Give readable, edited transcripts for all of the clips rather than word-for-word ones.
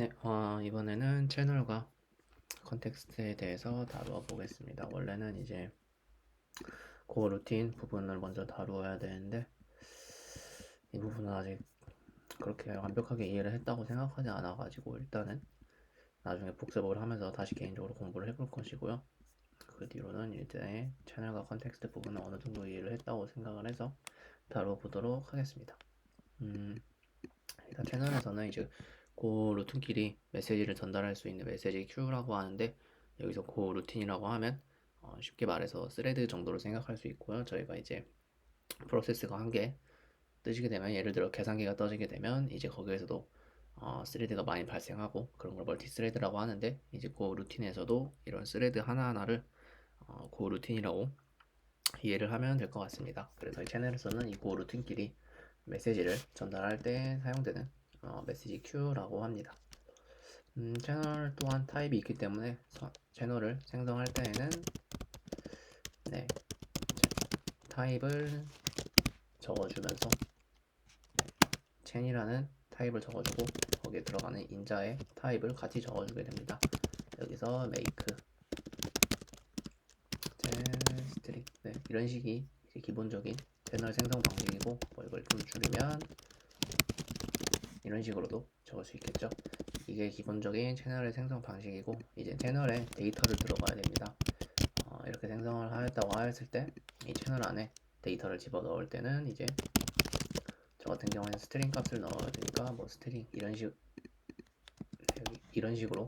네, 이번에는 채널과 컨텍스트에 대해서 다루어 보겠습니다. 원래는 이제 그 루틴 부분을 먼저 다루어야 되는데 이 부분은 아직 그렇게 완벽하게 이해를 했다고 생각하지 않아가지고 일단은 나중에 복습을 하면서 다시 개인적으로 공부를 해볼 것이고요. 그 뒤로는 이제 채널과 컨텍스트 부분을 어느 정도 이해를 했다고 생각을 해서 다루어 보도록 하겠습니다. 일단 채널에서는 이제 그 루틴끼리 메시지를 전달할 수 있는 메시지 큐라고 하는데 여기서 그 루틴이라고 하면 쉽게 말해서 스레드 정도로 생각할 수 있고요. 저희가 이제 프로세스가 한 개 뜨지게 되면 예를 들어 계산기가 떠지게 되면 이제 거기에서도 스레드가 많이 발생하고 그런 걸 멀티 스레드라고 하는데 이제 그 루틴에서도 이런 스레드 하나하나를 그 루틴이라고 이해를 하면 될 것 같습니다. 그래서 이 채널에서는 이 그 루틴끼리 메시지를 전달할 때 사용되는 메시지 큐라고 합니다. 채널 또한 타입이 있기 때문에 채널을 생성할 때에는 네, 타입을 적어주면서 첸이라는 타입을 적어주고 거기에 들어가는 인자의 타입을 같이 적어주게 됩니다. 여기서 make chen string 네, 이런 식이 이제 기본적인 채널 생성 방식이고 뭐 이걸 좀 줄이면 이런 식으로도 적을 수 있겠죠. 이게 기본적인 채널의 생성 방식이고 이제 채널에 데이터를 들어가야 됩니다. 이렇게 생성을 하였다고 하였을 때 이 채널 안에 데이터를 집어넣을 때는 이제 저 같은 경우에는 스트링 값을 넣어야 되니까 뭐 스트링 이런 식으로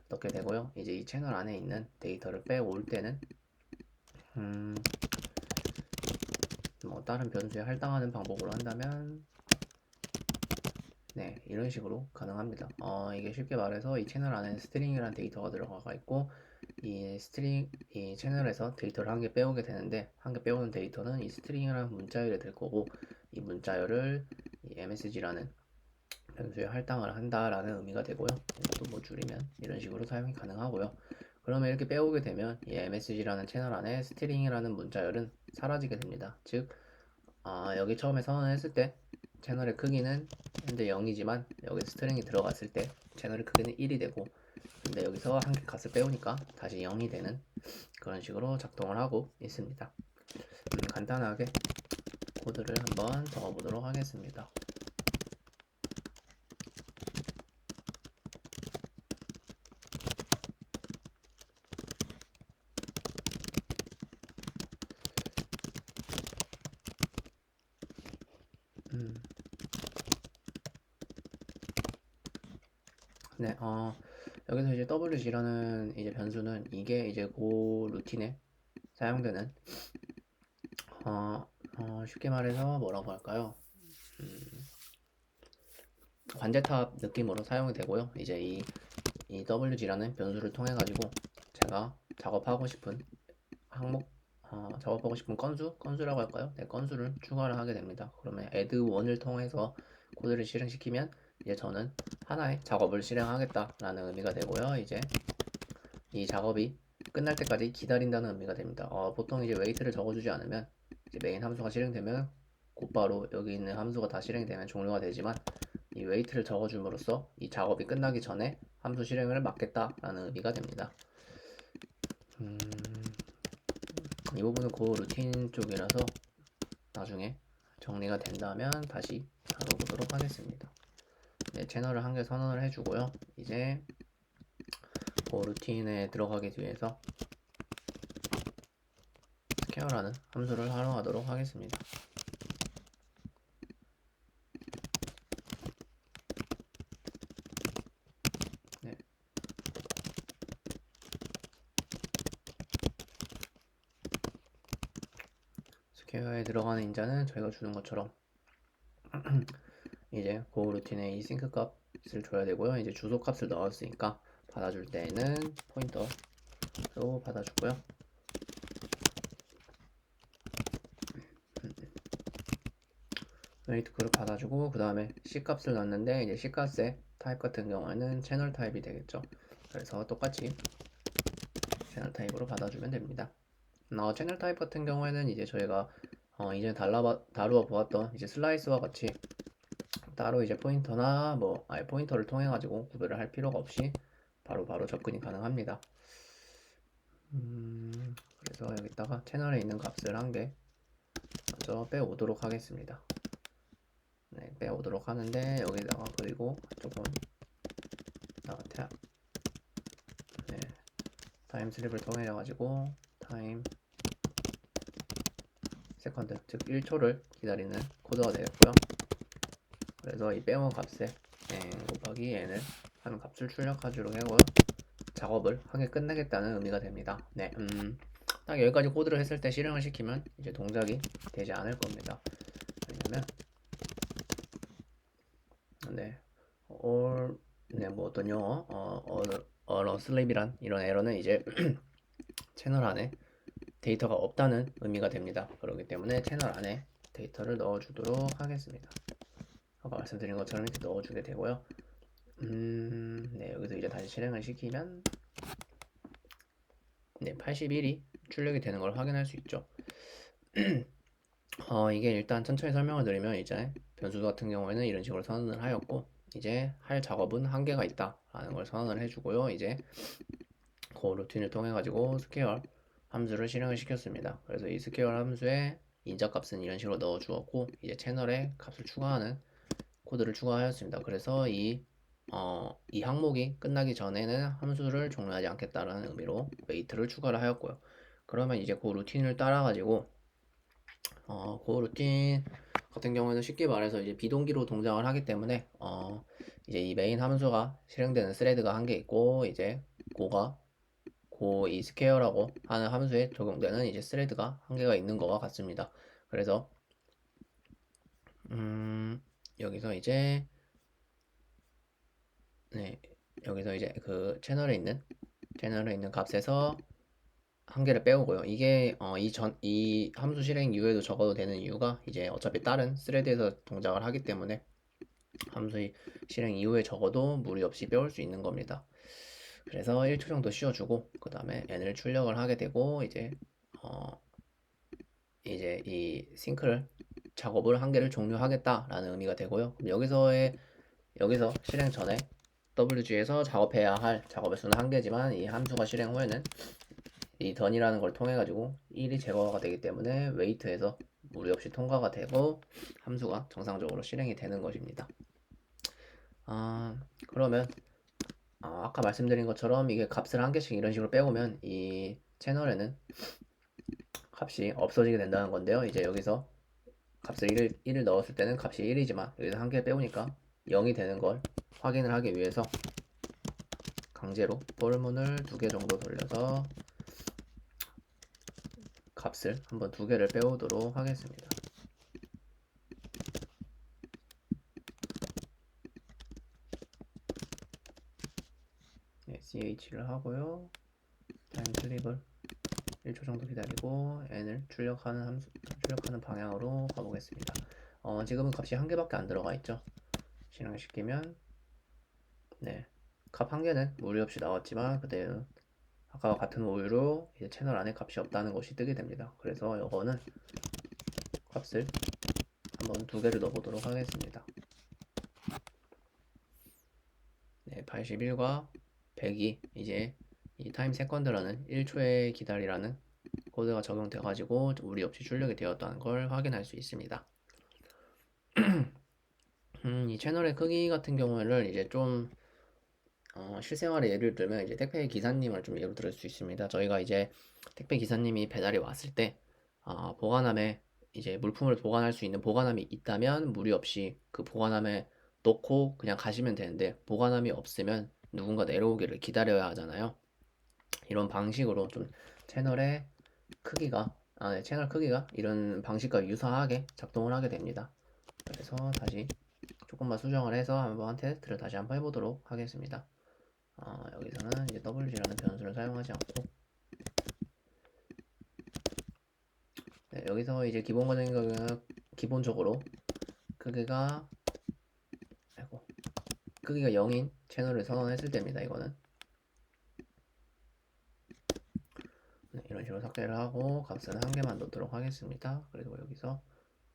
넣게 되고요. 이제 이 채널 안에 있는 데이터를 빼올 때는 뭐 다른 변수에 할당하는 방법으로 한다면 네, 이런 식으로 가능합니다. 이게 쉽게 말해서 이 채널 안에 스트링이라는 데이터가 들어가 있고 이 채널에서 데이터를 한 개 빼오게 되는데 한 개 빼오는 데이터는 이 스트링이라는 문자열이 될 거고 이 문자열을 이 msg라는 변수에 할당을 한다라는 의미가 되고요. 이것도 뭐 줄이면 이런 식으로 사용이 가능하고요. 그러면 이렇게 빼오게 되면 이 msg라는 채널 안에 스트링이라는 문자열은 사라지게 됩니다. 즉 여기 처음에 선언했을 때 채널의 크기는 현재 0이지만 여기 스트링이 들어갔을 때 채널의 크기는 1이 되고 근데 여기서 한 개 값을 빼오니까 다시 0이 되는 그런 식으로 작동을 하고 있습니다. 간단하게 코드를 한번 적어보도록 하겠습니다. 네, 여기서 이제 WG라는 이제 변수는 이게 이제 그 루틴에 사용되는 쉽게 말해서 뭐라고 할까요? 관제탑 느낌으로 사용이 되고요. 이제 이 WG라는 변수를 통해 가지고 제가 작업하고 싶은 항목 작업하고 싶은 건수라고 할까요? 네, 건수를 추가를 하게 됩니다. 그러면 add1을 통해서 코드를 실행시키면 이제 저는 하나의 작업을 실행하겠다라는 의미가 되고요. 이제 이 작업이 끝날 때까지 기다린다는 의미가 됩니다. 보통 이제 웨이트를 적어주지 않으면 이제 메인 함수가 실행되면 곧바로 여기 있는 함수가 다 실행되면 종료가 되지만 이 웨이트를 적어줌으로써 이 작업이 끝나기 전에 함수 실행을 막겠다라는 의미가 됩니다. 이 부분은 그 루틴 쪽이라서 나중에 정리가 된다면 다시 다뤄보도록 하겠습니다. 네, 채널을 한 개 선언을 해주고요. 이제 그 루틴에 들어가기 위해서 스퀘어라는 함수를 활용하도록 하겠습니다. 네. 스퀘어에 들어가는 인자는 저희가 주는 것처럼 이제 그 루틴에 이 싱크 값을 줘야 되고요. 이제 주소 값을 넣었으니까 받아줄 때는 포인터로 받아주고요. 웨이트 그룹 받아주고 그 다음에 C 값을 넣었는데 이제 C 값의 타입 같은 경우에는 채널 타입이 되겠죠. 그래서 똑같이 채널 타입으로 받아주면 됩니다. 채널 타입 같은 경우에는 이제 저희가 이제 다루어 보았던 이제 슬라이스와 같이 따로 이제 포인터나 뭐 아예 포인터를 통해 가지고 구별을 할 필요가 없이 바로 접근이 가능합니다. 그래서 여기다가 채널에 있는 값을 한 개 먼저 빼오도록 하겠습니다. 네, 빼오도록 하는데 여기다가 그리고 조금 탭 네, 타임 슬립을 통해 가지고 타임 세컨드 즉 1초를 기다리는 코드가 되었고요. 그래서 이 빼온 값에 n 곱하기 n을 하는 값을 출력하도록 하고요. 작업을 하게 끝내겠다는 의미가 됩니다. 네, 딱 여기까지 코드를 했을 때 실행을 시키면 이제 동작이 되지 않을 겁니다. 왜냐면 네, 뭐 어떤 영어 슬립이란 이런 에러는 이제 채널 안에 데이터가 없다는 의미가 됩니다. 그렇기 때문에 채널 안에 데이터를 넣어주도록 하겠습니다. 아까 말씀드린 것처럼 이렇게 넣어주게 되고요. 네, 여기서 이제 다시 실행을 시키면 네, 81이 출력이 되는 걸 확인할 수 있죠. 이게 일단 천천히 설명을 드리면 이제 변수 같은 경우에는 이런 식으로 선언을 하였고 이제 할 작업은 한계가 있다 라는 걸 선언을 해주고요. 이제 그 루틴을 통해 가지고 스퀘어 함수를 실행을 시켰습니다. 그래서 이 스퀘어 함수에 인자값은 이런 식으로 넣어 주었고 이제 채널에 값을 추가하는 코드를 추가하였습니다. 그래서 이 항목이 끝나기 전에는 함수를 종료하지 않겠다라는 의미로 웨이트를 추가를 하였고요. 그러면 이제 그 루틴을 따라 가지고 그 루틴 같은 경우에는 쉽게 말해서 이제 비동기로 동작을 하기 때문에 이제 이 메인 함수가 실행되는 스레드가 한 개 있고 이제 이 스퀘어라고 하는 함수에 적용되는 이제 스레드가 한 개가 있는 것과 같습니다. 그래서 여기서 이제 네, 여기서 이제 그 채널에 있는 값에서 한 개를 빼오고요. 이게 이 함수 실행 이후에도 적어도 되는 이유가 이제 어차피 다른 스레드에서 동작을 하기 때문에 함수 실행 이후에 적어도 무리 없이 빼올 수 있는 겁니다. 그래서 1초 정도 쉬어주고 그 다음에 n을 출력을 하게 되고 이제 이 싱크를 작업을 한 개를 종료하겠다라는 의미가 되고요. 그럼 여기서 실행 전에 WG에서 작업해야 할 작업의 수는 한 개지만 이 함수가 실행 후에는 이 던이라는 걸 통해 가지고 1이 제거가 되기 때문에 웨이트에서 무리 없이 통과가 되고 함수가 정상적으로 실행이 되는 것입니다. 그러면 아까 말씀드린 것처럼 이게 값을 한 개씩 이런 식으로 빼오면 이 채널에는 값이 없어지게 된다는 건데요. 이제 여기서 값을 1을 넣었을 때는 값이 1이지만 여기서 한 개 빼오니까 0이 되는 걸 확인을 하기 위해서 강제로 폴문을 2개 정도 돌려서 값을 한번 2개를 빼오도록 하겠습니다. 네, ch를 하고요. 타임 슬립을 1초 정도 기다리고 n을 출력하는 방향으로 가보겠습니다. 지금은 값이 한 개밖에 안 들어가 있죠. 실행시키면 네, 값 한 개는 무리 없이 나왔지만 그때는 아까와 같은 오류로 이제 채널 안에 값이 없다는 것이 뜨게 됩니다. 그래서 이거는 값을 한번 2개를 넣어보도록 하겠습니다. 네, 81과 100이 이제 이 타임 세컨드라는 1초의 기다리라는 코드가 적용돼 가지고 무리 없이 출력이 되었다는 걸 확인할 수 있습니다. 이 채널의 크기 같은 경우에는 이제 좀 실생활에 예를 들면 이제 택배 기사님을 좀 예로 들을 수 있습니다. 저희가 이제 택배 기사님이 배달이 왔을 때 보관함에 이제 물품을 보관할 수 있는 보관함이 있다면 무리 없이 그 보관함에 넣고 그냥 가시면 되는데 보관함이 없으면 누군가 내려오기를 기다려야 하잖아요. 이런 방식으로 좀 채널의 크기가 네, 채널 크기가 이런 방식과 유사하게 작동을 하게 됩니다. 그래서 다시 조금만 수정을 해서 한번 테스트를 다시 한번 해보도록 하겠습니다. 여기서는 이제 WG라는 변수를 사용하지 않고 네, 여기서 이제 기본적으로 크기가 0인 채널을 선언했을 때입니다. 이거는 네, 이런 식으로 삭제를 하고 값은 한 개만 넣도록 하겠습니다. 그리고 여기서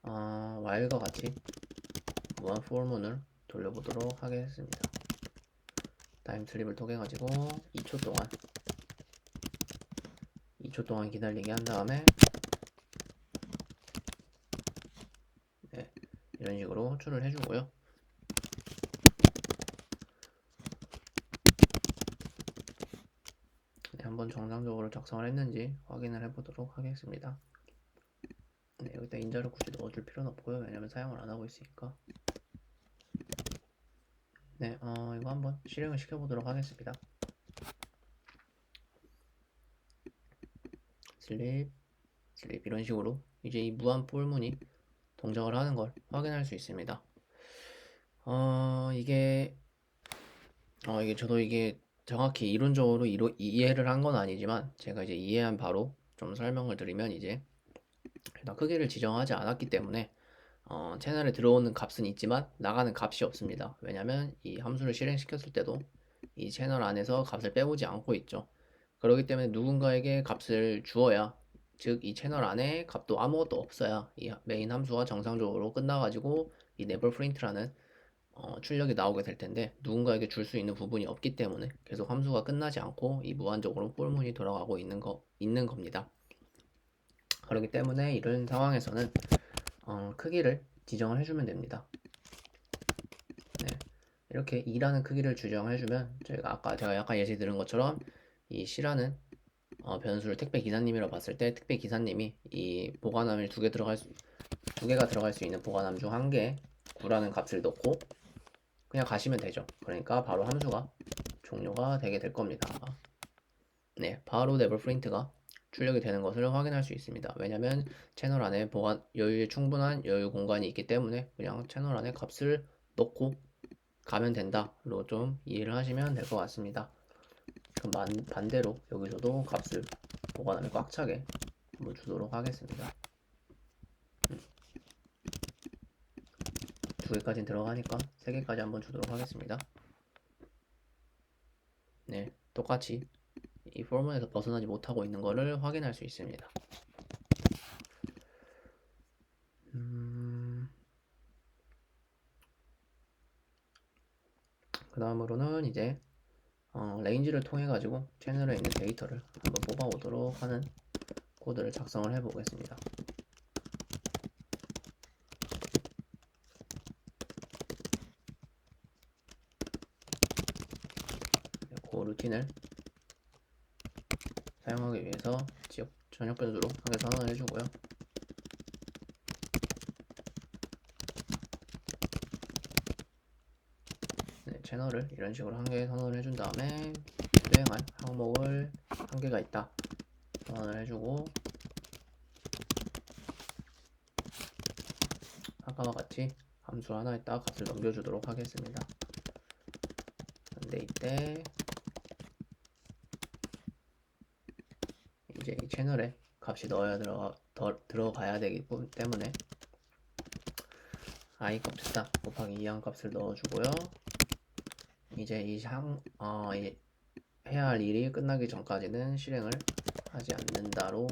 while과 같이 무한 포문을 돌려보도록 하겠습니다. 타임 슬립을 통해 가지고 2초 동안 기다리게 한 다음에 네, 이런 식으로 호출을 해주고요. 네, 한번 정상적으로 작성을 했는지 확인을 해보도록 하겠습니다. 네, 여기다 인자를 굳이 넣어줄 필요는 없고요. 왜냐면 사용을 안 하고 있으니까. 네, 이거 한번 실행을 시켜보도록 하겠습니다. 슬립 이런 식으로 이제 이 무한 폴문이 동작을 하는 걸 확인할 수 있습니다. 이게 저도 이게 정확히 이론적으로 이해를 한 건 아니지만 제가 이제 이해한 바로 좀 설명을 드리면 이제 일단 크기를 지정하지 않았기 때문에 채널에 들어오는 값은 있지만 나가는 값이 없습니다. 왜냐면 이 함수를 실행시켰을 때도 이 채널 안에서 값을 빼오지 않고 있죠. 그렇기 때문에 누군가에게 값을 주어야, 즉 이 채널 안에 값도 아무것도 없어야 이 메인 함수가 정상적으로 끝나가지고 이 never print라는 출력이 나오게 될 텐데, 누군가에게 줄 수 있는 부분이 없기 때문에 계속 함수가 끝나지 않고 이 무한적으로 폴문이 돌아가고 있는 겁니다. 그렇기 때문에 이런 상황에서는 크기를 지정을 해주면 됩니다. 네, 이렇게 2라는 크기를 지정해주면 제가 약간 예시 들은 것처럼 이 C라는 변수를 택배 기사님이라고 봤을 때 택배 기사님이 이 보관함을 두 개가 들어갈 수 있는 보관함 중 한 개에 9라는 값을 넣고 그냥 가시면 되죠. 그러니까 바로 함수가 종료가 되게 될 겁니다. 네, 바로 never print가 출력이 되는 것을 확인할 수 있습니다. 왜냐면 채널 안에 충분한 여유 공간이 있기 때문에 그냥 채널 안에 값을 넣고 가면 된다로 좀 이해를 하시면 될 것 같습니다. 그럼 반대로 여기서도 값을 보관함에 꽉 차게 한번 주도록 하겠습니다. 2개까지는 들어가니까 3개까지 한번 주도록 하겠습니다. 네, 똑같이 이 포문에서 벗어나지 못하고 있는 것을 확인할 수 있습니다. 그 다음으로는 이제 레인지를 통해 가지고 채널에 있는 데이터를 한번 뽑아오도록 하는 코드를 작성을 해 보겠습니다. 그 루틴을 사용하기 위해서 지역 전역 변수로 한 개 선언을 해주고요. 네, 채널을 이런 식으로 한 개 선언을 해준 다음에 수행할 항목을 한 개가 있다 선언을 해주고, 아까와 같이 함수 하나에다 값을 넘겨주도록 하겠습니다. 근데 이때 이제 이 채널에 값이 들어가야 되기 때문에 i 값 곱하기 2한 값을 넣어주고요. 이제 해야 할 일이 끝나기 전까지는 실행을 하지 않는다로,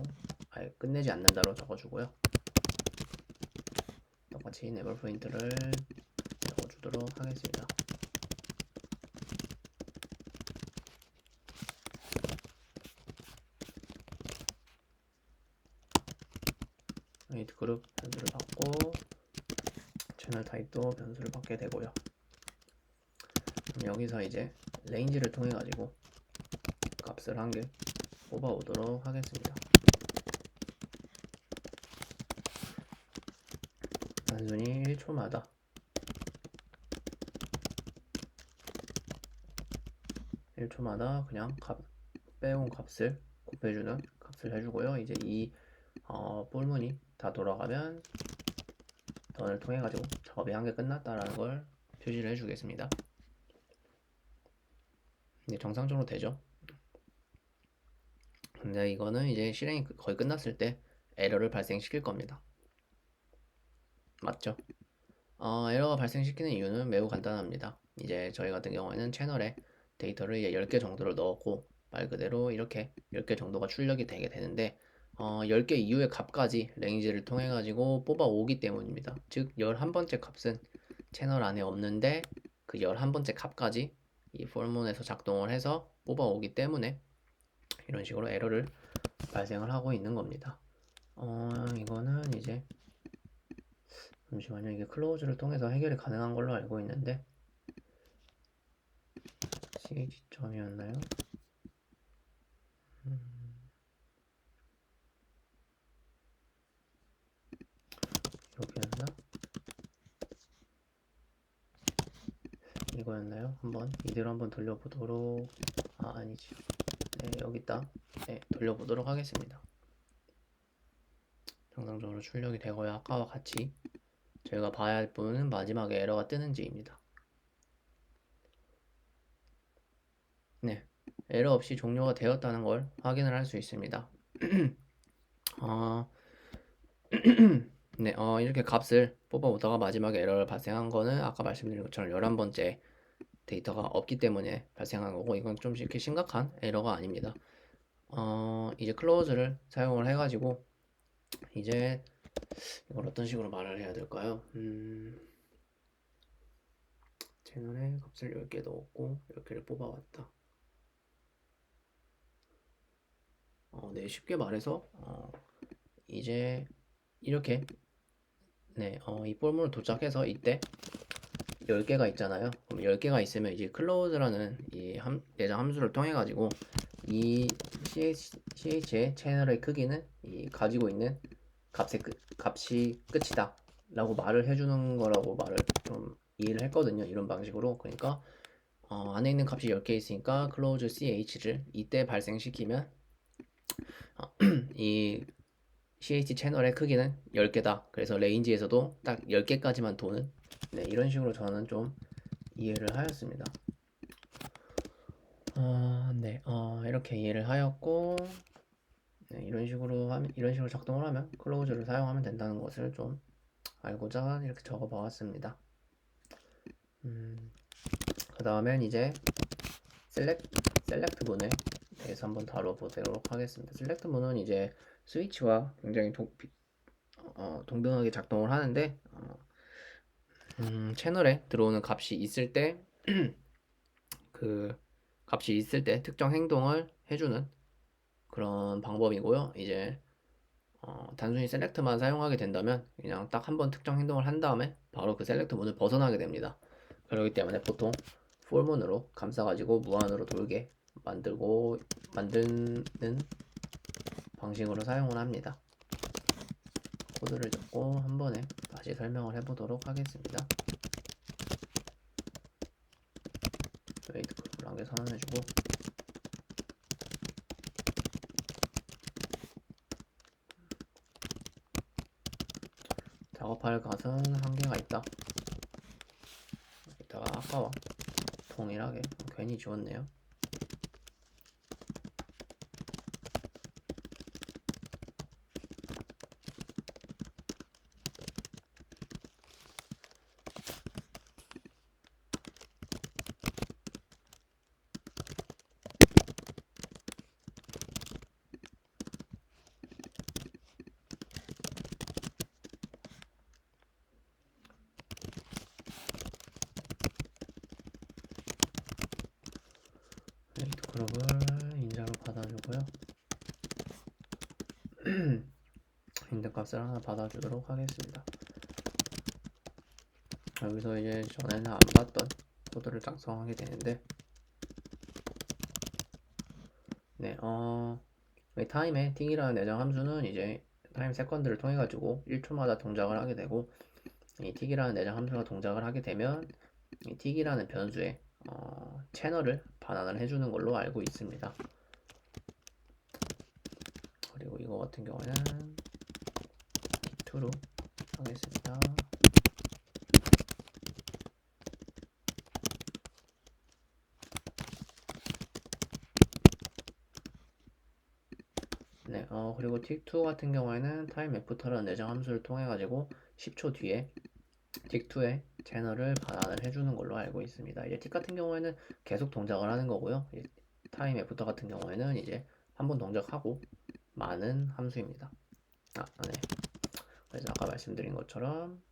끝내지 않는다로 적어주고요. 똑같이 never print를 적어주도록 하겠습니다. init 그룹 변수를 받고 채널 타입도 변수를 받게 되고요. 그럼 여기서 이제 range를 통해 가지고 값을 한 개 뽑아 오도록 하겠습니다. 단순히 1초마다 그냥 빼온 값을 곱해주는 값을 해주고요. 이제 이 폴문이 다 돌아가면 던을 통해 가지고 작업이 한 개 끝났다라는 걸 표시를 해주겠습니다. 이제 정상적으로 되죠. 근데 이거는 이제 실행이 거의 끝났을 때 에러를 발생시킬 겁니다. 맞죠? 에러가 발생시키는 이유는 매우 간단합니다. 이제 저희 같은 경우에는 채널에 데이터를 10개 정도를 넣었고 말 그대로 이렇게 10개 정도가 출력이 되게 되는데 10개 이후의 값까지 레인지를 통해 가지고 뽑아 오기 때문입니다. 즉 11번째 값은 채널 안에 없는데 그 11번째 값까지 이 for문에서 작동을 해서 뽑아오기 때문에 이런 식으로 에러를 발생을 하고 있는 겁니다. 이거는 이제 잠시만요. 이게 클로즈를 통해서 해결이 가능한 걸로 알고 있는데 ch점이었나요? 여기였나? 이거였나요? 한번 이대로 한번 돌려보도록 아니지. 네, 여기 있다. 네, 돌려보도록 하겠습니다. 정상적으로 출력이 되고요. 아까와 같이 저희가 봐야 할 부분은 마지막에 에러가 뜨는지입니다. 네, 에러 없이 종료가 되었다는 걸 확인을 할 수 있습니다. 네, 이렇게 값을 뽑아오다가 마지막에 에러를 발생한 거는 아까 말씀드린 것처럼 11번째 데이터가 없기 때문에 발생한 거고, 이건 좀 이렇게 심각한 에러가 아닙니다. 이제 클로즈를 사용을 해가지고 이제 이걸 어떤 식으로 말을 해야 될까요? 채널에 값을 10개 넣었고 10개를 뽑아왔다. 네, 쉽게 말해서 이제 이렇게 네, 이 폴문을 도착해서 이때 10개가 있잖아요. 그럼 10개가 있으면 이제 클로즈라는 이 내장 함수를 통해 가지고 이 ch의 채널의 크기는 이 가지고 있는 값이 끝이다 라고 말을 해주는 거라고 말을 좀 이해를 했거든요. 이런 방식으로. 그러니까 안에 있는 값이 10개 있으니까 close ch를 이때 발생시키면 이 ch 채널의 크기는 10개다. 그래서 레인지에서도 딱 10개까지만 도는 네, 이런 식으로 저는 좀 이해를 하였습니다. 네, 이렇게 이해를 하였고, 네, 이런 식으로 작동을 하면 클로즈를 사용하면 된다는 것을 좀 알고자 이렇게 적어보았습니다. 그 다음엔 이제 셀렉트 문에 대해서 한번 다뤄보도록 하겠습니다. 셀렉트 문은 이제 스위치와 굉장히 동등하게 작동을 하는데, 채널에 들어오는 값이 있을 때 그 값이 있을 때 특정 행동을 해주는 그런 방법이고요. 이제 단순히 셀렉트만 사용하게 된다면 그냥 딱 한 번 특정 행동을 한 다음에 바로 그 셀렉트 문을 벗어나게 됩니다. 그렇기 때문에 보통 for 문으로 감싸가지고 무한으로 돌게 만드는 방식으로 사용을 합니다. 코드를 적고 한 번에 다시 설명을 해보도록 하겠습니다. 웨이트 그룹을 한 개 선언해주고, 작업할 값은 한 개가 있다. 이따가 아까와 동일하게 괜히 지웠네요. 웨이트 그룹을 인자로 받아주고요. 인덱값을 하나 받아주도록 하겠습니다. 여기서 이제 전에는 안 봤던 코드를 작성하게 되는데, 네, 타임의 틱이라는 내장 함수는 이제 타임 세컨드를 통해 가지고 1초마다 동작을 하게 되고, 이 틱이라는 내장 함수가 동작을 하게 되면 이 틱이라는 변수에 채널을 반환을 해주는 걸로 알고 있습니다. 그리고 이거 같은 경우에는 틱2로 하겠습니다. 네, 그리고 틱2 같은 경우에는 타임 애프터라는 내장 함수를 통해 가지고 10초 뒤에 틱2의 채널을 반환을 해주는 걸로 알고 있습니다. 이제 틱 같은 경우에는 계속 동작을 하는 거고요. 타임 애프터 같은 경우에는 이제 한번 동작하고 많은 함수입니다. 네. 그래서 아까 말씀드린 것처럼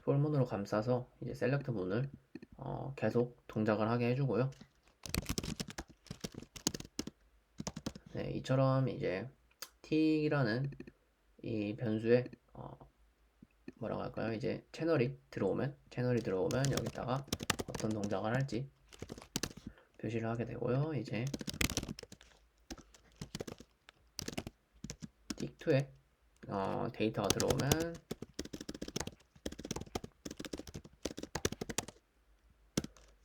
폴문으로 감싸서 이제 셀렉트 문을 계속 동작을 하게 해주고요. 네, 이처럼 이제 틱이라는 이 변수에 뭐라고 할까요? 이제 채널이 들어오면 여기다가 어떤 동작을 할지 표시를 하게 되고요. 이제 틱2에 데이터가 들어오면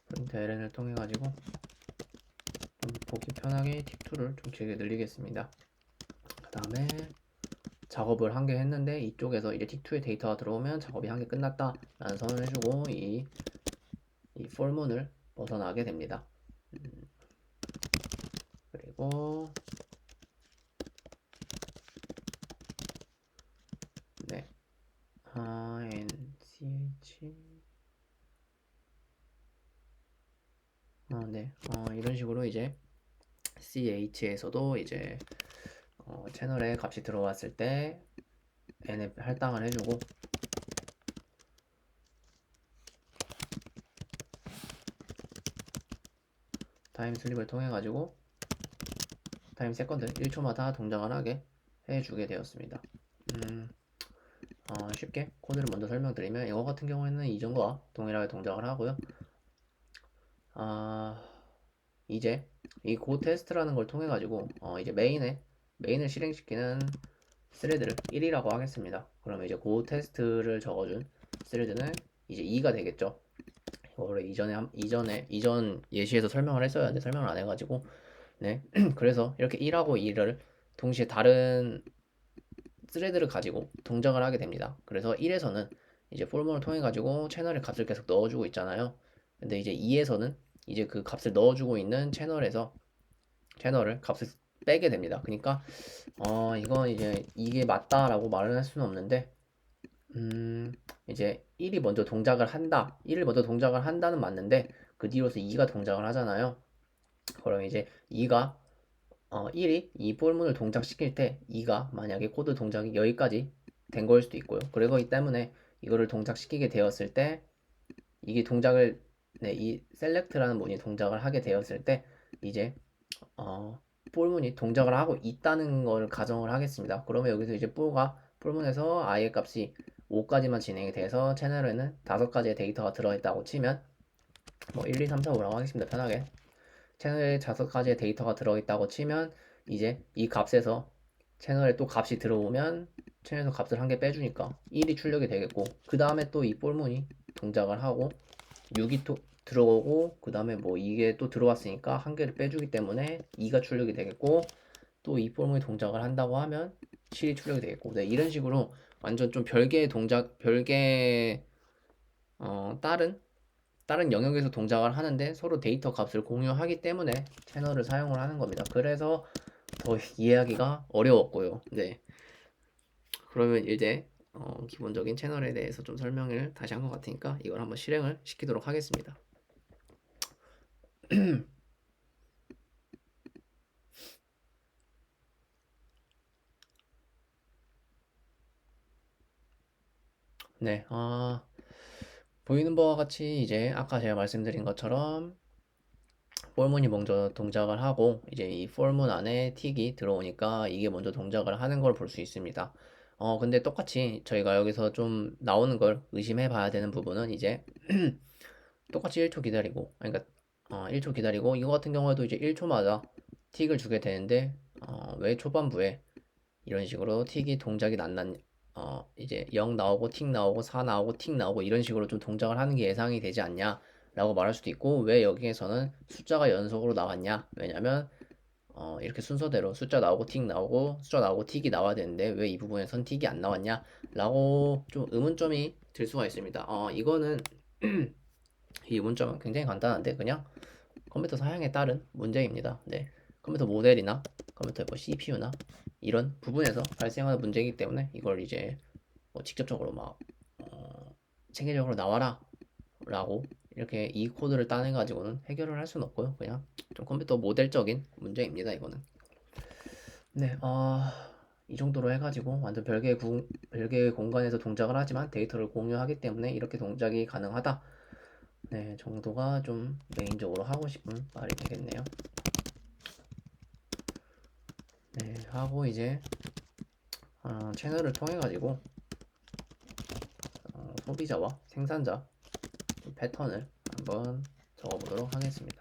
프린트 ln을 통해 가지고 좀 보기 편하게 틱2를 좀 길게 늘리겠습니다. 그 다음에 작업을 한 개 했는데 이쪽에서 이제 틱2에 데이터가 들어오면 작업이 한 개 끝났다 라는 선언을 해주고 이 폴문을 벗어나게 됩니다. 그리고 네, nch 네, 이런 식으로 이제 ch에서도 이제 채널에 값이 들어왔을 때 n에 할당을 해주고 타임 슬립을 통해 가지고 타임 세컨드 1초마다 동작을 하게 해주게 되었습니다. 쉽게 코드를 먼저 설명드리면 이거 같은 경우에는 이전과 동일하게 동작을 하고요. 이제 이 고 테스트라는 걸 통해 가지고 이제 메인을 실행시키는 스레드를 1이라고 하겠습니다. 그러면 이제 고 테스트를 적어준 스레드는 이제 2가 되겠죠. 이거를 이전 예시에서 설명을 했어야 하는데 설명을 안 해가지고 네 그래서 이렇게 1하고 2를 동시에 다른 스레드를 가지고 동작을 하게 됩니다. 그래서 1에서는 이제 폴머를 통해 가지고 채널에 값을 계속 넣어주고 있잖아요. 근데 이제 2에서는 이제 그 값을 넣어주고 있는 채널을 값을 빼게 됩니다. 그러니까 이건 이제 이게 맞다라고 말을 할 수는 없는데 이제 1이 먼저 동작을 한다. 1을 먼저 동작을 한다는 맞는데 그 뒤로서 2가 동작을 하잖아요. 그럼 이제 2가 1이 이 폴문을 동작시킬 때 2가 만약에 코드 동작이 여기까지 된 거일 수도 있고요. 그러기 때문에 이거를 동작시키게 되었을 때 이게 동작을 이 select라는 문이 동작을 하게 되었을 때 이제 폴문이 동작을 하고 있다는 걸 가정을 하겠습니다. 그러면 여기서 이제 폴문에서 i의 값이 5까지만 진행이 돼서 채널에는 5가지의 데이터가 들어있다고 치면 뭐 1, 2, 3, 4, 5라고 하겠습니다. 편하게. 채널에 5가지의 데이터가 들어있다고 치면 이제 이 값에서 채널에 또 값이 들어오면 채널에서 값을 한 개 빼주니까 1이 출력이 되겠고 그 다음에 또 이 폴문이 동작을 하고 6이 또 들어오고 그 다음에 뭐 이게 또 들어왔으니까 한 개를 빼주기 때문에 2가 출력이 되겠고 또 이 폴문이 동작을 한다고 하면 7이 출력이 되겠고 네, 이런 식으로 완전 좀 별개의 동작 별개 다른 영역에서 동작을 하는데 서로 데이터 값을 공유하기 때문에 채널을 사용을 하는 겁니다. 그래서 더 이해하기가 어려웠고요. 네. 그러면 이제 기본적인 채널에 대해서 좀 설명을 다시 한 것 같으니까 이걸 한번 실행을 시키도록 하겠습니다. 네, 보이는 바와 같이 이제 아까 제가 말씀드린 것처럼 폴문이 먼저 동작을 하고 이제 이 폴문 안에 틱이 들어오니까 이게 먼저 동작을 하는 걸 볼 수 있습니다. 근데 똑같이 저희가 여기서 좀 나오는 걸 의심해 봐야 되는 부분은 이제 똑같이 1초 기다리고 그러니까 1초 기다리고 이거 같은 경우에도 이제 1초마다 틱을 주게 되는데 왜 초반부에 이런 식으로 틱이 동작이 이제 0 나오고 틱 나오고 4 나오고 틱 나오고 이런 식으로 좀 동작을 하는 게 예상이 되지 않냐 라고 말할 수도 있고 왜 여기에서는 숫자가 연속으로 나왔냐 왜냐면 이렇게 순서대로 숫자 나오고 틱 나오고 숫자 나오고 틱이 나와야 되는데 왜 이 부분에선 틱이 안 나왔냐 라고 좀 의문점이 들 수가 있습니다. 이거는 이 문점은 굉장히 간단한데 그냥 컴퓨터 사양에 따른 문제입니다. 네. 컴퓨터 모델이나 컴퓨터 뭐 CPU나 이런 부분에서 발생하는 문제이기 때문에 이걸 이제 뭐 직접적으로 막 체계적으로 나와라 라고 이렇게 이 코드를 따내 가지고는 해결을 할 수는 없고요. 그냥 좀 컴퓨터 모델적인 문제입니다. 이거는. 네. 이 정도로 해가지고 완전 별개의 공간에서 동작을 하지만 데이터를 공유하기 때문에 이렇게 동작이 가능하다. 네, 정도가 좀 메인적으로 하고 싶은 말이 되겠네요. 네, 하고 이제 채널을 통해 가지고 소비자와 생산자 패턴을 한번 적어보도록 하겠습니다.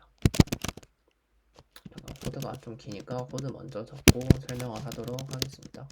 코드가 좀 기니까 코드 먼저 적고 설명을 하도록 하겠습니다.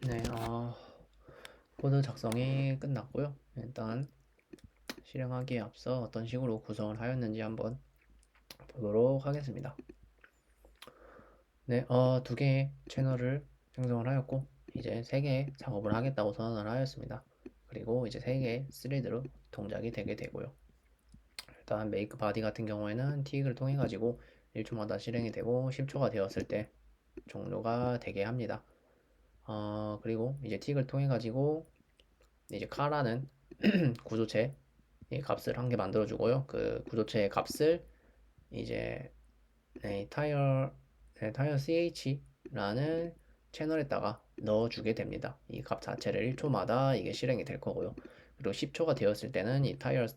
네, 코드 작성이 끝났고요. 일단 실행하기에 앞서 어떤 식으로 구성을 하였는지 한번 보도록 하겠습니다. 네, 두 개의 채널을 생성을 하였고 이제 세 개의 작업을 하겠다고 선언을 하였습니다. 그리고 이제 세 개의 스레드로 동작이 되게 되고요. 일단 메이크 바디 같은 경우에는 틱을 통해 가지고 1초마다 실행이 되고 10초가 되었을 때 종료가 되게 합니다. 그리고 이제 틱을 통해 가지고 이제 카라는 구조체 값을 한 개 만들어 주고요. 그 구조체의 값을 이제 타이어 ch라는 채널에다가 넣어주게 됩니다. 이 값 자체를 1초마다 이게 실행이 될 거고요. 그리고 10초가 되었을 때는 이 타이어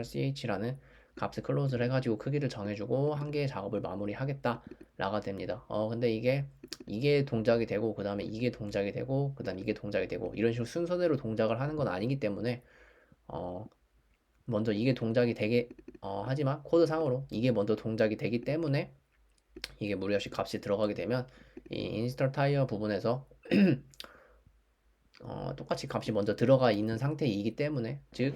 ch라는 값을 클로즈를 해가지고 크기를 정해주고 한 개의 작업을 마무리하겠다 라가 됩니다. 근데 이게 동작이 되고 그 다음에 이게 동작이 되고 그 다음 이게 동작이 되고 이런 식으로 순서대로 동작을 하는 건 아니기 때문에 어, 먼저 이게 동작이 되게 하지만 코드상으로 이게 먼저 동작이 되기 때문에 이게 무리없이 값이 들어가게 되면 이 인스톨 타이어 부분에서 똑같이 값이 먼저 들어가 있는 상태이기 때문에 즉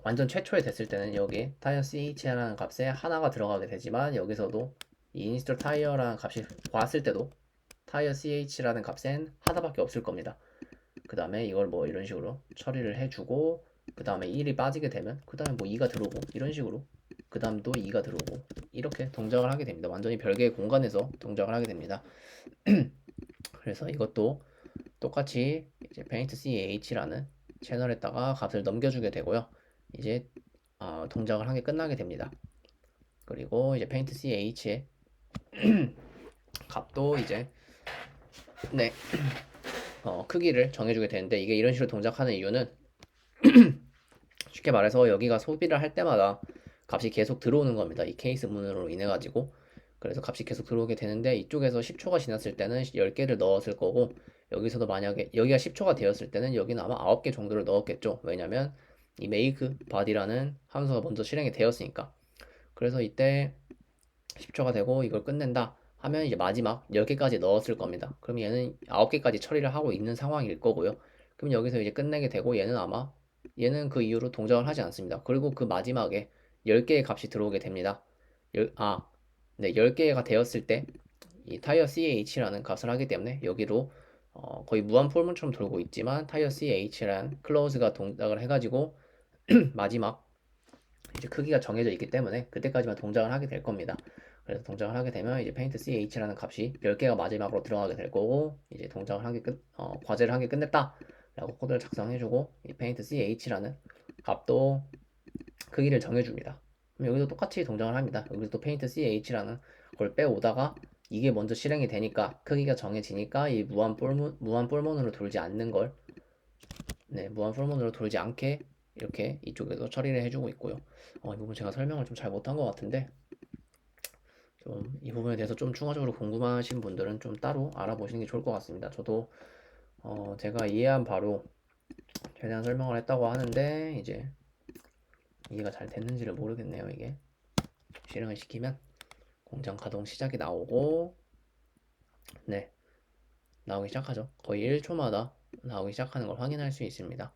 완전 최초에 됐을 때는 여기 타이어 ch라는 값에 하나가 들어가게 되지만 여기서도 이 인스톨 타이어라는 값이 왔을 때도 타이어 ch라는 값엔 하나밖에 없을 겁니다. 그 다음에 이걸 뭐 이런 식으로 처리를 해주고 그 다음에 1이 빠지게 되면 그 다음에 뭐 2가 들어오고 이런 식으로 그 다음도 2가 들어오고 이렇게 동작을 하게 됩니다. 완전히 별개의 공간에서 동작을 하게 됩니다. 그래서 이것도 똑같이 이제 paint ch라는 채널에다가 값을 넘겨주게 되고요. 이제 동작을 한 게 끝나게 됩니다. 그리고 이제 paint ch의 값도 이제 네 크기를 정해주게 되는데 이게 이런 식으로 동작하는 이유는 쉽게 말해서 여기가 소비를 할 때마다 값이 계속 들어오는 겁니다. 이 케이스 문으로 인해 가지고 그래서 값이 계속 들어오게 되는데 이쪽에서 10초가 지났을 때는 10개를 넣었을 거고 여기서도 만약에 여기가 10초가 되었을 때는 여기는 아마 9개 정도를 넣었겠죠. 왜냐면 이 make body라는 함수가 먼저 실행이 되었으니까. 그래서 이때 10초가 되고 이걸 끝낸다 하면 이제 마지막 10개까지 넣었을 겁니다. 그럼 얘는 9개까지 처리를 하고 있는 상황일 거고요. 그럼 여기서 이제 끝내게 되고 얘는 그 이후로 동작을 하지 않습니다. 그리고 그 마지막에 10개의 값이 들어오게 됩니다. 네, 10개가 되었을 때 이 타이어 ch라는 값을 하기 때문에 여기로 거의 무한 폴문처럼 돌고 있지만 타이어 ch라는 클로즈가 동작을 해가지고 마지막 이제 크기가 정해져 있기 때문에 그때까지만 동작을 하게 될 겁니다. 그래서 동작을 하게 되면 이제 paint ch라는 값이 10개가 마지막으로 들어가게 될 거고 이제 동작을 과제를 한 게 끝냈다 라고 코드를 작성해주고 이 paint ch라는 값도 크기를 정해줍니다. 그럼 여기도 똑같이 동작을 합니다. 여기서 또 paint ch라는 걸 빼오다가 이게 먼저 실행이 되니까 크기가 정해지니까 이 무한 폴몬으로 돌지 않는 걸 무한 폴몬으로 돌지 않게 이렇게 이쪽에서 처리를 해주고 있고요. 이 부분 제가 설명을 좀 잘 못한 것 같은데 좀 이 부분에 대해서 좀 추가적으로 궁금하신 분들은 좀 따로 알아보시는 게 좋을 것 같습니다. 저도 제가 이해한 바로 최대한 설명을 했다고 하는데 이제 이해가 잘 됐는지를 모르겠네요. 이게 실행을 시키면 공장 가동 시작이 나오고 네 나오기 시작하죠. 거의 1초마다 나오기 시작하는 걸 확인할 수 있습니다.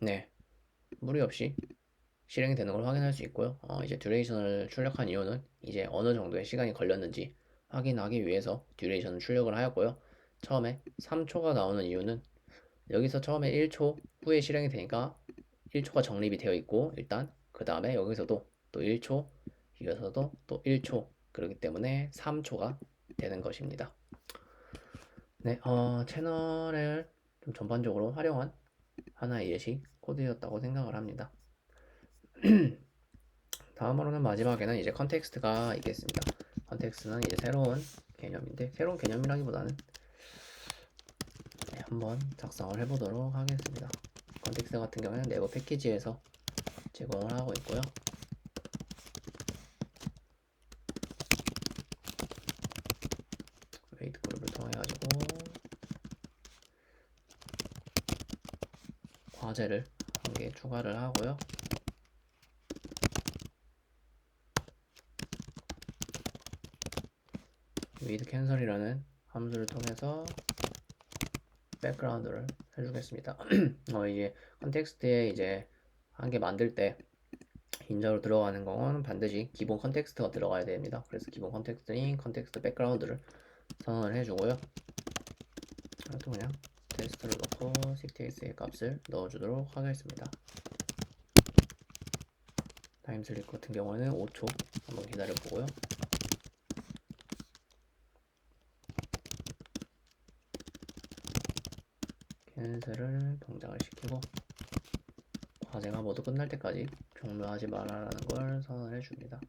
네 무리 없이 실행이 되는 걸 확인할 수 있고요. 이제 듀레이션을 출력한 이유는 이제 어느 정도의 시간이 걸렸는지 확인하기 위해서 듀레이션을 출력을 하였고요. 처음에 3초가 나오는 이유는 여기서 처음에 1초 후에 실행이 되니까 1초가 정립이 되어 있고 일단 그 다음에 여기서도 또 1초 여기서도 또 1초 그렇기 때문에 3초가 되는 것입니다. 네, 채널을 좀 전반적으로 활용한 하나의 예시 코드였다고 생각을 합니다. 다음으로는 마지막에는 이제 컨텍스트가 있겠습니다. 컨텍스트는 이제 새로운 개념인데 새로운 개념이라기보다는 한번 작성을 해보도록 하겠습니다. 컨텍스트 같은 경우에는 네버 패키지에서 제공을 하고 있고요. 웨이트 그룹을 통해 가지고 과제를 한 개 추가를 하고요. with 캔슬이라는 함수를 통해서 백그라운드를 해주겠습니다. 이제 컨텍스트에 이제 한 개 만들 때 인저로 들어가는 건 반드시 기본 컨텍스트가 들어가야 됩니다. 그래서 기본 컨텍스트인 컨텍스트 백그라운드를 선언을 해주고요. 또 그냥 테스트를 넣고 ctx의 값을 넣어주도록 하겠습니다. 타임슬립 같은 경우는 5초 한번 기다려보고요. 캔슬을 동작을 시키고 과제가 모두 끝날 때까지 종료하지 말아라는 걸 선언을 해줍니다.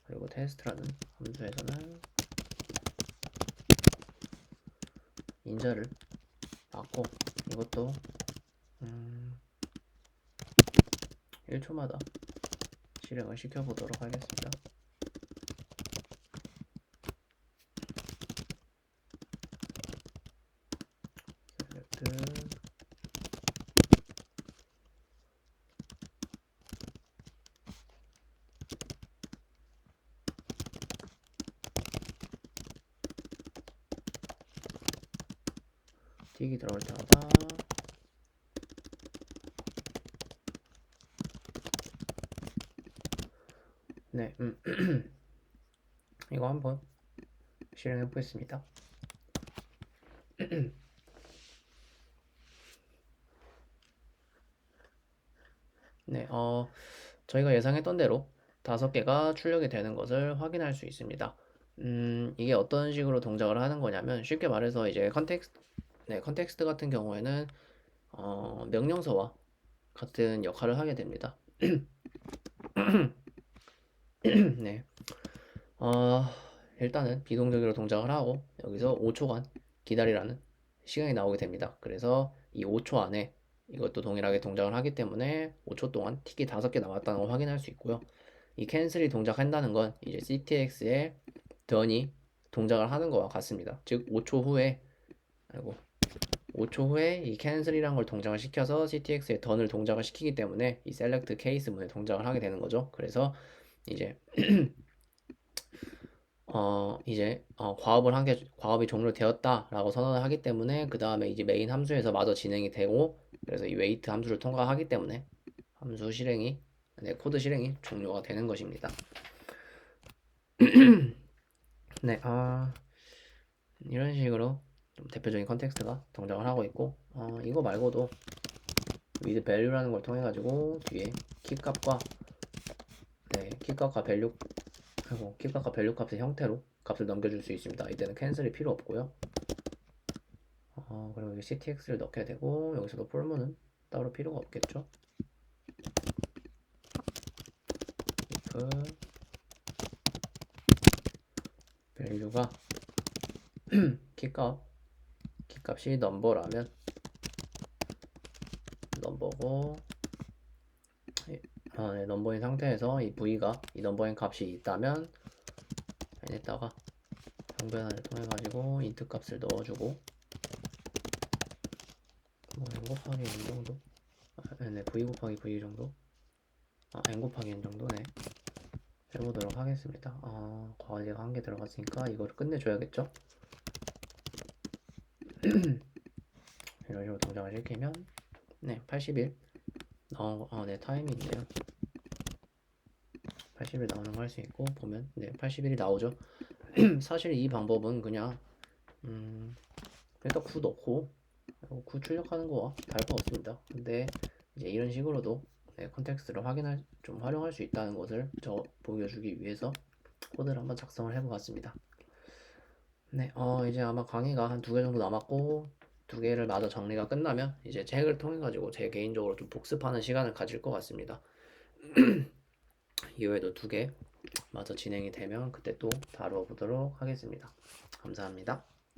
그리고 테스트라는 함수에서는 인자를 받고 이것도 1초마다 실행을 시켜보도록 하겠습니다. 셀렉트 틱이 들어올 때마다 네, 이거 한번 실행해 보겠습니다. 네, 저희가 예상했던 대로 5개가 출력이 되는 것을 확인할 수 있습니다. 이게 어떤 식으로 동작을 하는 거냐면 쉽게 말해서 이제 컨텍스트 같은 경우에는 명령서와 같은 역할을 하게 됩니다. 네, 일단은 비동적으로 동작을 하고 여기서 5초간 기다리라는 시간이 나오게 됩니다. 그래서 이 5초 안에 이것도 동일하게 동작을 하기 때문에 5초 동안 틱이 5개 남았다는 걸 확인할 수 있고요. 이 캔슬이 동작한다는 건 이제 ctx의 던이 동작을 하는 것과 같습니다. 즉 5초 후에 5초 후에 이 캔슬이란 걸 동작을 시켜서 ctx의 던을 동작을 시키기 때문에 이 select case 문에 동작을 하게 되는 거죠. 그래서 이제 과업이 종료되었다라고 선언을 하기 때문에 그 다음에 이제 메인 함수에서 마저 진행이 되고 그래서 이 wait 함수를 통과하기 때문에 함수 실행이 코드 실행이 종료가 되는 것입니다. 네, 이런 식으로 좀 대표적인 컨텍스트가 동작을 하고 있고 이거 말고도 with value라는 걸 통해 가지고 뒤에 키값과 킥값과 밸류 값의 형태로 값을 넘겨줄 수 있습니다. 이때는 캔슬이 필요 없고요. 그리고 여기 ctx를 넣게 되고 여기서도 폴문은 따로 필요가 없겠죠. if 밸류가 키값이 넘버라면 넘버고 넘버인 상태에서 이 v가 이 넘버인 값이 있다면 n에다가 항변환을 통해 가지고 int 값을 넣어주고 n 곱하기 n 정도 v 곱하기 v 정도 n 곱하기 n 정도네 해보도록 하겠습니다. 과제가 한 개 들어갔으니까 이거를 끝내줘야겠죠. 이런 식으로 동작을 시키면 80일 네 타임이 있네요. 80일 나오는 거 할 수 있고 보면 80일이 나오죠. 사실 이 방법은 그냥 일단 9 넣고 9 출력하는 거와 다를 거 없습니다. 근데 이제 이런 식으로도 컨텍스트를 좀 활용할 수 있다는 것을 보여주기 위해서 코드를 한번 작성을 해보았습니다. 네, 이제 아마 강의가 한 2개 정도 남았고 2개를 마저 정리가 끝나면 이제 책을 통해 가지고 제 개인적으로 좀 복습하는 시간을 가질 것 같습니다. 이외에도 2개 마저 진행이 되면 그때 또 다뤄보도록 하겠습니다. 감사합니다.